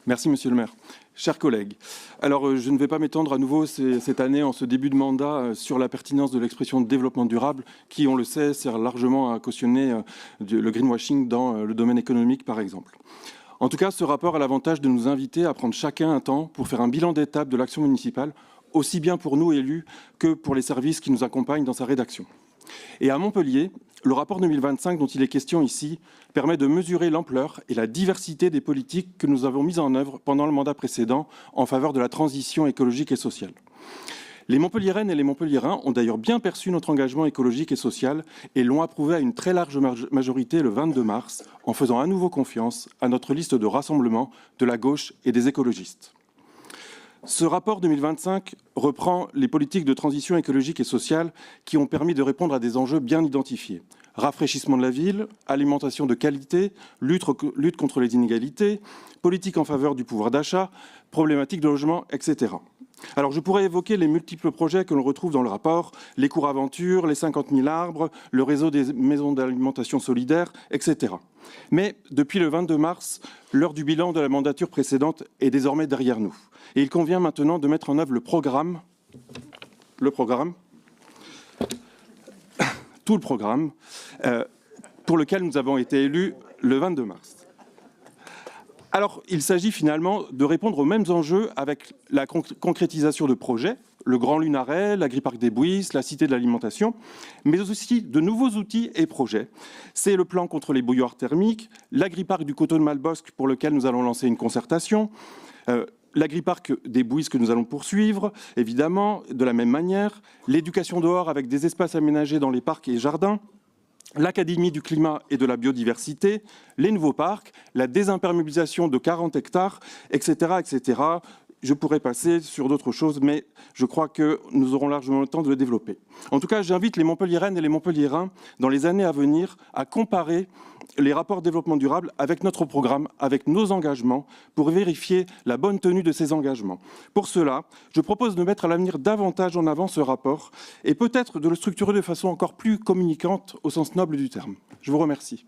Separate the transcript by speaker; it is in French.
Speaker 1: Merci, Monsieur le maire. Chers collègues, alors je ne vais pas m'étendre à nouveau cette année, en ce début de mandat, sur la pertinence de l'expression de développement durable, qui, on le sait, sert largement à cautionner le greenwashing dans le domaine économique, par exemple. En tout cas, ce rapport a l'avantage de nous inviter à prendre chacun un temps pour faire un bilan d'étape de l'action municipale, aussi bien pour nous élus que pour les services qui nous accompagnent dans sa rédaction. Et à Montpellier, le rapport 2025 dont il est question ici permet de mesurer l'ampleur et la diversité des politiques que nous avons mises en œuvre pendant le mandat précédent en faveur de la transition écologique et sociale. Les Montpelliéraines et les Montpelliérains ont d'ailleurs bien perçu notre engagement écologique et social et l'ont approuvé à une très large majorité le 22 mars en faisant à nouveau confiance à notre liste de rassemblement de la gauche et des écologistes. Ce rapport 2025 reprend les politiques de transition écologique et sociale qui ont permis de répondre à des enjeux bien identifiés. Rafraîchissement de la ville, alimentation de qualité, lutte contre les inégalités, politique en faveur du pouvoir d'achat, problématiques de logement, etc. Alors je pourrais évoquer les multiples projets que l'on retrouve dans le rapport, les cours aventures, les 50 000 arbres, le réseau des maisons d'alimentation solidaire, etc. Mais depuis le 22 mars, l'heure du bilan de la mandature précédente est désormais derrière nous. Et il convient maintenant de mettre en œuvre tout le programme pour lequel nous avons été élus le 22 mars. Alors, il s'agit finalement de répondre aux mêmes enjeux avec la concrétisation de projets, le Grand Lunaret, l'Agriparc des Bouisses, la Cité de l'Alimentation, mais aussi de nouveaux outils et projets. C'est le plan contre les bouilloires thermiques, l'Agriparc du Coteau de Malbosc pour lequel nous allons lancer une concertation, l'Agriparc des Bouisses que nous allons poursuivre, évidemment, de la même manière, l'éducation dehors avec des espaces aménagés dans les parcs et jardins, l'Académie du climat et de la biodiversité, les nouveaux parcs, la désimperméabilisation de 40 hectares, etc., etc. Je pourrais passer sur d'autres choses, mais je crois que nous aurons largement le temps de le développer. En tout cas, j'invite les Montpelliéraines et les Montpelliérains, dans les années à venir, à comparer les rapports développement durable avec notre programme, avec nos engagements, pour vérifier la bonne tenue de ces engagements. Pour cela, je propose de mettre à l'avenir davantage en avant ce rapport et peut-être de le structurer de façon encore plus communicante au sens noble du terme. Je vous remercie.